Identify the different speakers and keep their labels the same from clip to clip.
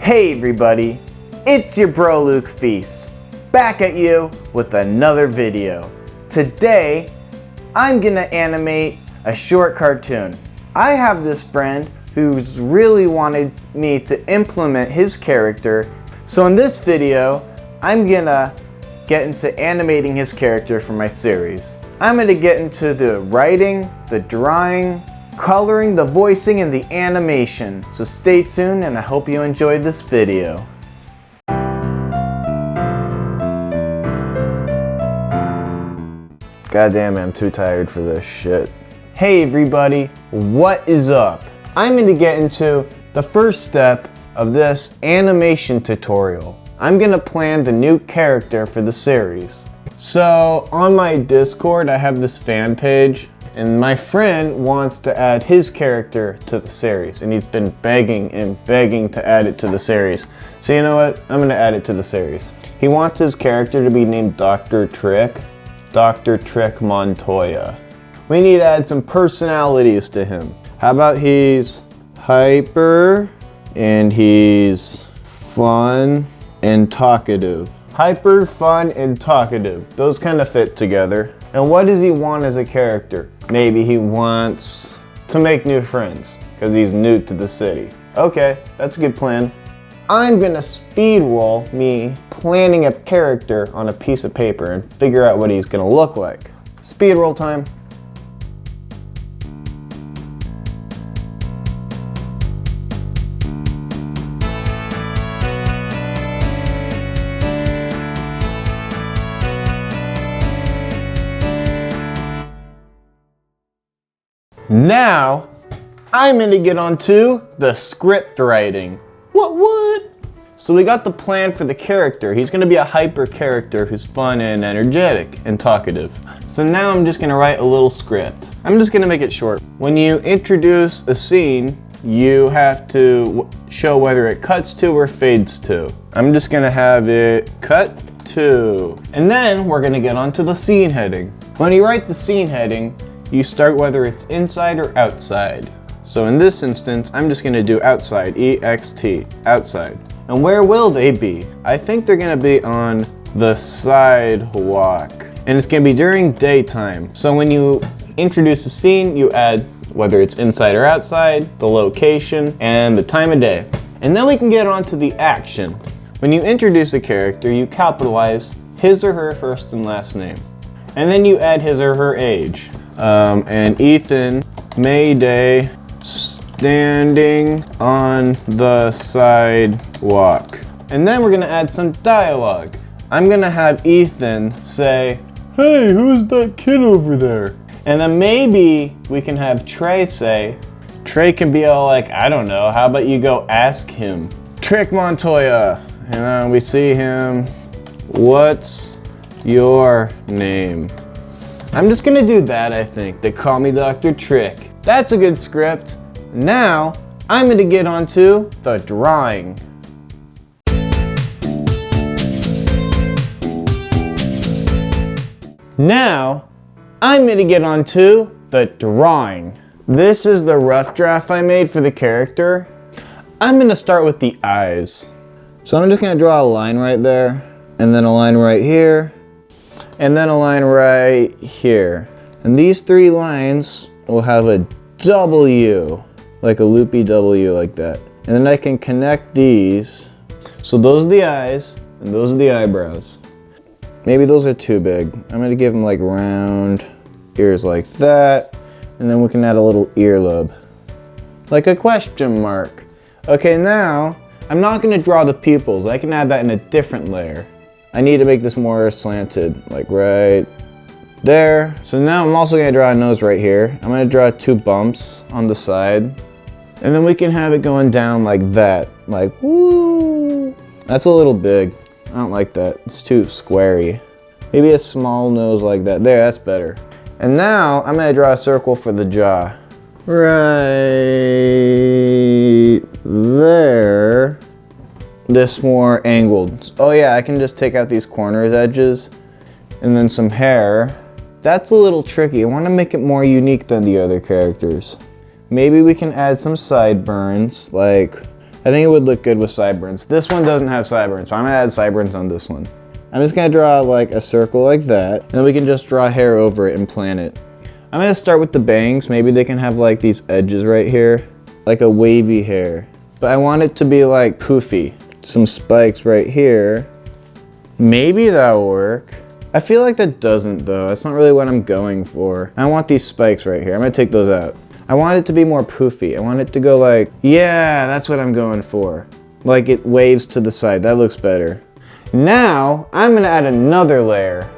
Speaker 1: Hey everybody, it's your bro Luke Feast, back at you with another video. Today, I'm gonna animate a short cartoon. I have this friend who's really wanted me to implement his character, so in this video, I'm gonna get into animating his character for my series. I'm gonna get into the writing, the drawing, coloring, the voicing, and the animation. So stay tuned and I hope you enjoyed this video.
Speaker 2: Goddamn, I'm too tired for this shit.
Speaker 1: Hey everybody, what is up? I'm going to get into the first step of this animation tutorial. I'm going to plan the new character for the series. So on my Discord, I have this fan page, and my friend wants to add his character to the series, and he's been begging and begging to add it to the series. So you know what? I'm going to add it to the series. He wants his character to be named Dr. Trick Montoya. We need to add some personalities to him. How about he's hyper and he's fun and talkative. Hyper, fun, and talkative. Those kind of fit together. And what does he want as a character? Maybe he wants to make new friends because he's new to the city. Okay, that's a good plan. I'm gonna speed roll me planning a character on a piece of paper and figure out what he's gonna look like. Speed roll time. Now, I'm gonna get onto the script writing. What? So we got the plan for the character. He's gonna be a hyper character who's fun and energetic and talkative. So now I'm just gonna write a little script. I'm just gonna make it short. When you introduce a scene, you have to show whether it cuts to or fades to. I'm just gonna have it cut to. And then we're gonna get onto the scene heading. When you write the scene heading, you start whether it's inside or outside. So in this instance, I'm just gonna do outside, EXT, outside. And where will they be? I think they're gonna be on the sidewalk. And it's gonna be during daytime. So when you introduce a scene, you add whether it's inside or outside, the location, and the time of day. And then we can get on to the action. When you introduce a character, you capitalize his or her first and last name. And then you add his or her age. And Ethan, Mayday, standing on the sidewalk. And then we're gonna add some dialogue. I'm gonna have Ethan say, "Hey, who's that kid over there?" And then maybe we can have Trey say, Trey can be all like, I don't know, how about you go ask him? Trick Montoya. And then we see him, what's your name? I'm just gonna do that, I think. They call me Dr. Trick. That's a good script. Now, I'm gonna get onto the drawing. Now, I'm gonna get onto the drawing. This is the rough draft I made for the character. I'm gonna start with the eyes. So I'm just gonna draw a line right there, and then a line right here, and then a line right here. And these three lines will have a W, like a loopy W like that. And then I can connect these. So those are the eyes, and those are the eyebrows. Maybe those are too big. I'm gonna give them like round ears like that. And then we can add a little earlobe, like a question mark. Okay, now, I'm not gonna draw the pupils. I can add that in a different layer. I need to make this more slanted, like right there. So now I'm also gonna draw a nose right here. I'm gonna draw two bumps on the side. And then we can have it going down like that, like woo. That's a little big. I don't like that, it's too squarey. Maybe a small nose like that. There, that's better. And now I'm gonna draw a circle for the jaw. Right there. This more angled. Oh yeah, I can just take out these corners edges and then some hair. That's a little tricky. I want to make it more unique than the other characters. Maybe we can add some sideburns, like I think it would look good with sideburns. This one doesn't have sideburns, but I'm gonna add sideburns on this one. I'm just gonna draw like a circle like that, and then we can just draw hair over it and plant it. I'm gonna start with the bangs. Maybe they can have like these edges right here, like a wavy hair. But I want it to be like poofy. Some spikes right here. Maybe that'll work. I feel like that doesn't though. That's not really what I'm going for. I want these spikes right here. I'm gonna take those out. I want it to be more poofy. I want it to go like, yeah, that's what I'm going for. Like it waves to the side. That looks better. Now, I'm gonna add another layer.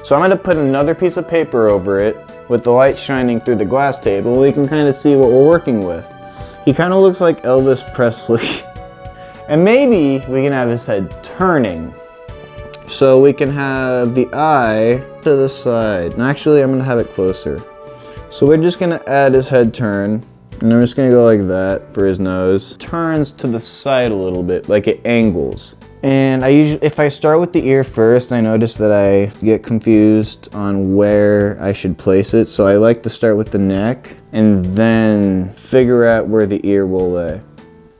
Speaker 1: So I'm gonna put another piece of paper over it with the light shining through the glass table. We can kind of see what we're working with. He kind of looks like Elvis Presley. And maybe we can have his head turning. So we can have the eye to the side. And actually, I'm gonna have it closer. So we're just gonna add his head turn. And I'm just gonna go like that for his nose. Turns to the side a little bit, like it angles. And if I start with the ear first, I notice that I get confused on where I should place it. So I like to start with the neck and then figure out where the ear will lay.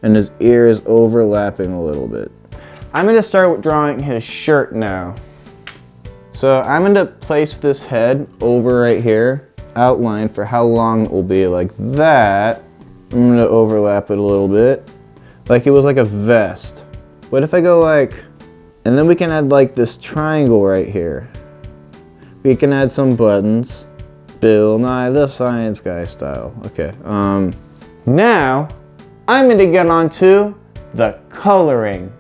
Speaker 1: And his ear is overlapping a little bit. I'm gonna start with drawing his shirt now. So I'm gonna place this head over right here, outline for how long it will be like that. I'm gonna overlap it a little bit, like it was like a vest. What if I go like, and then we can add like this triangle right here. We can add some buttons. Bill Nye the Science Guy style. Okay, now I'm gonna get on to the coloring.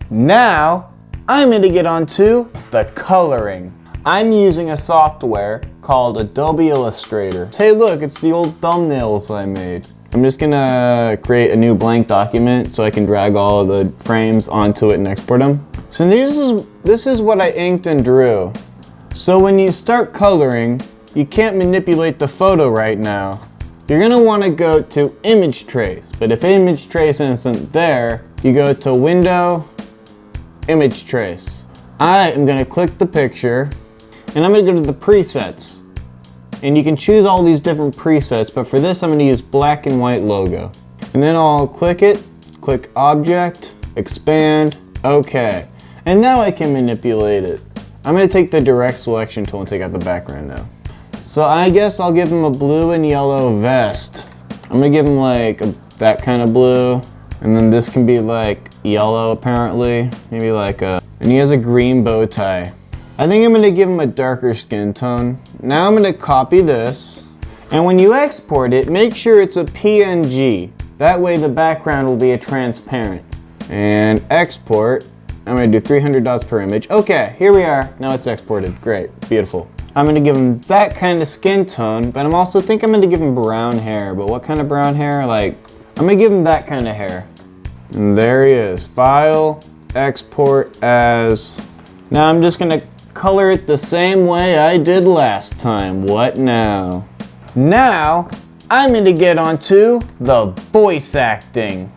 Speaker 1: Now I'm gonna get on to the coloring. I'm using a software called Adobe Illustrator. Hey look, it's the old thumbnails I made. I'm just gonna create a new blank document so I can drag all of the frames onto it and export them. So this is what I inked and drew. So when you start coloring, you can't manipulate the photo right now. You're gonna wanna go to Image Trace, but if Image Trace isn't there, you go to Window, Image Trace. I am gonna click the picture, and I'm gonna go to the presets. And you can choose all these different presets, but for this I'm gonna use black and white logo. And then I'll click it, click Object, Expand, OK. And now I can manipulate it. I'm gonna take the direct selection tool and take out the background now. So I guess I'll give him a blue and yellow vest. I'm gonna give him like that kind of blue. And then this can be like yellow apparently, maybe like and he has a green bow tie. I think I'm gonna give him a darker skin tone. Now I'm gonna copy this, and when you export it, make sure it's a PNG. That way the background will be a transparent. And export, I'm gonna do 300 dots per image. Okay, here we are, now it's exported, great, beautiful. I'm gonna give him that kind of skin tone, but I'm gonna give him brown hair, but what kind of brown hair? Like, I'm gonna give him that kind of hair. And there he is, File, Export as. Now I'm just gonna color it the same way I did last time. What now? Now, I'm gonna get onto the voice acting.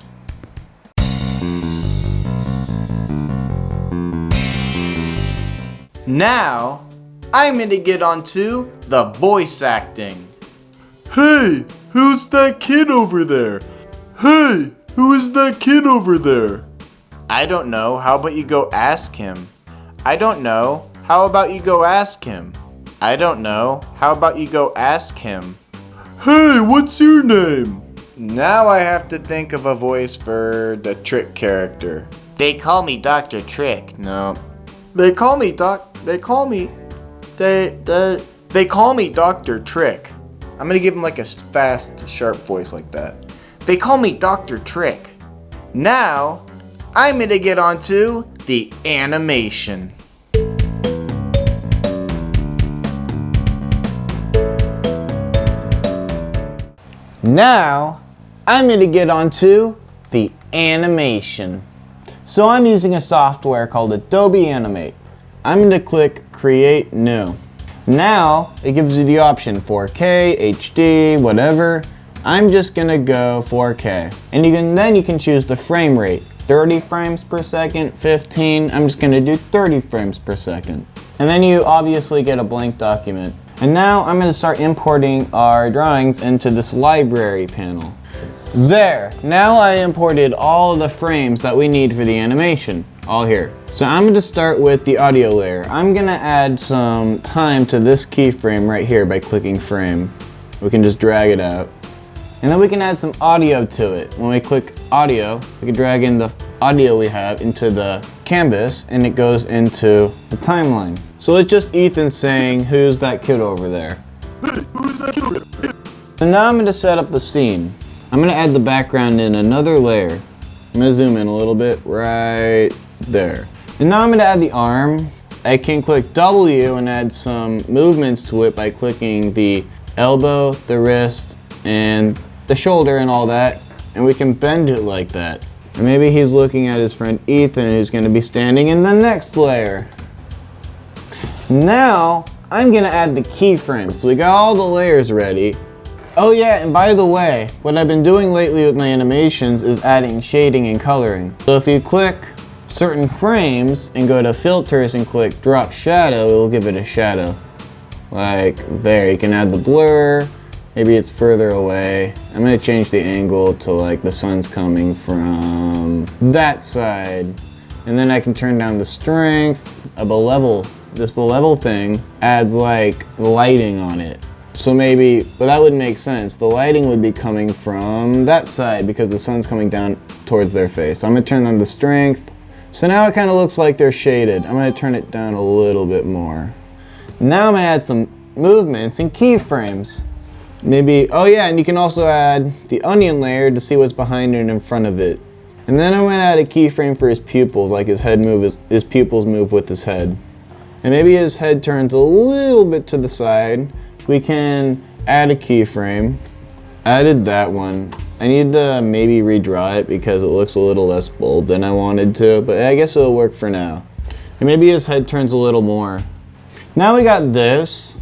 Speaker 1: Now, I'm gonna get onto the voice acting.
Speaker 3: Hey, who's that kid over there? Hey, who is that kid over there?
Speaker 1: I don't know, how about you go ask him? I don't know, how about you go ask him? I don't know, how about you go ask him?
Speaker 3: Hey, what's your name?
Speaker 1: Now I have to think of a voice for the Trick character. They call me Dr. Trick. No. They call me Dr. Trick. I'm gonna give him like a fast, sharp voice like that. They call me Dr. Trick. Now, I'm gonna get onto the animation. Now, I'm gonna get onto the animation. So I'm using a software called Adobe Animate. I'm gonna click Create New. Now, it gives you the option 4K, HD, whatever. I'm just gonna go 4K. And then you can choose the frame rate. 30 frames per second, 15. I'm just gonna do 30 frames per second. And then you obviously get a blank document. And now I'm going to start importing our drawings into this library panel. There, now I imported all the frames that we need for the animation, all here. So I'm going to start with the audio layer. I'm going to add some time to this keyframe right here by clicking frame. We can just drag it out. And then we can add some audio to it. When we click audio, we can drag in the audio we have into the canvas and it goes into the timeline. So it's just Ethan saying, "Who's that kid over there?"
Speaker 3: Hey, who's that kid over there?
Speaker 1: So now I'm going to set up the scene. I'm going to add the background in another layer. I'm going to zoom in a little bit right there. And now I'm going to add the arm. I can click W and add some movements to it by clicking the elbow, the wrist, and the shoulder and all that. And we can bend it like that. And maybe he's looking at his friend Ethan, who's going to be standing in the next layer. Now, I'm going to add the keyframes. So we got all the layers ready. Oh yeah, and by the way, what I've been doing lately with my animations is adding shading and coloring. So if you click certain frames and go to filters and click drop shadow, it will give it a shadow. Like there, you can add the blur, maybe it's further away. I'm going to change the angle to like the sun's coming from that side. And then I can turn down the strength, a level. This level thing adds like lighting on it. So maybe, but that wouldn't make sense. The lighting would be coming from that side because the sun's coming down towards their face. So I'm gonna turn on the strength. So now it kind of looks like they're shaded. I'm gonna turn it down a little bit more. Now I'm gonna add some movements and keyframes. Maybe, oh yeah, and you can also add the onion layer to see what's behind it and in front of it. And then I'm gonna add a keyframe for his pupils, like his head move, his pupils move with his head. And maybe his head turns a little bit to the side. We can add a keyframe. Added that one. I need to maybe redraw it because it looks a little less bold than I wanted to, but I guess it'll work for now. And maybe his head turns a little more. Now we got this.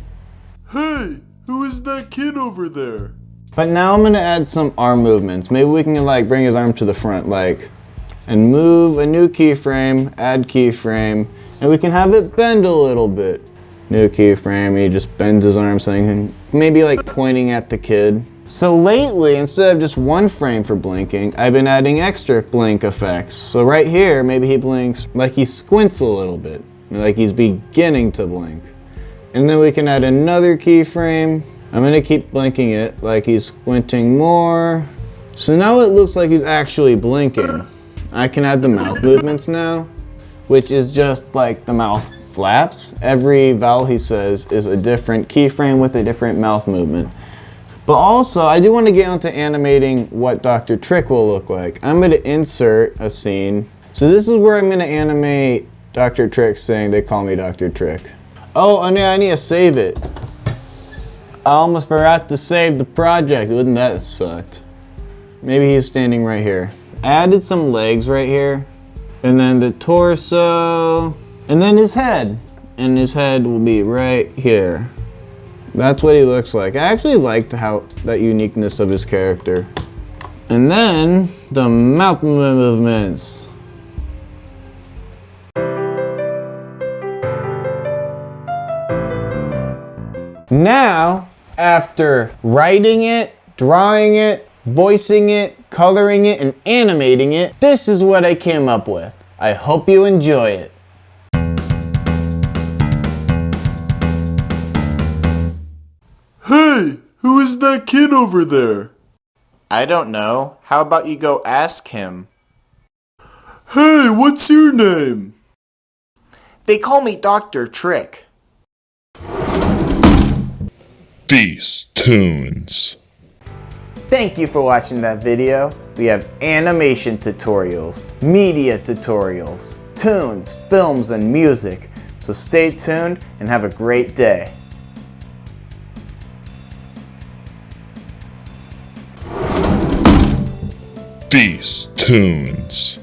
Speaker 3: Hey, who is that kid over there?
Speaker 1: But now I'm gonna add some arm movements. Maybe we can like bring his arm to the front, like, and move a new keyframe, add keyframe, and we can have it bend a little bit. New keyframe, he just bends his arm saying, maybe like pointing at the kid. So lately, instead of just one frame for blinking, I've been adding extra blink effects. So right here, maybe he blinks like he squints a little bit, like he's beginning to blink. And then we can add another keyframe. I'm gonna keep blinking it like he's squinting more. So now it looks like he's actually blinking. I can add the mouth movements now, which is just like the mouth flaps. Every vowel he says is a different keyframe with a different mouth movement. But also, I do want to get onto animating what Dr. Trick will look like. I'm going to insert a scene. So this is where I'm going to animate Dr. Trick saying they call me Dr. Trick. Oh, and I need to save it. I almost forgot to save the project. Wouldn't that have sucked? Maybe he's standing right here. I added some legs right here. And then the torso. And then his head. And his head will be right here. That's what he looks like. I actually like that uniqueness of his character. And then the mouth movements. Now, after writing it, drawing it, voicing it, coloring it, and animating it, this is what I came up with. I hope you enjoy it.
Speaker 3: Hey, who is that kid over there?
Speaker 4: I don't know. How about you go ask him?
Speaker 3: Hey, what's your name?
Speaker 4: They call me Dr. Trick.
Speaker 5: These toons.
Speaker 1: Thank you for watching that video. We have animation tutorials, media tutorials, tunes, films, and music. So stay tuned and have a great day.
Speaker 5: These toons.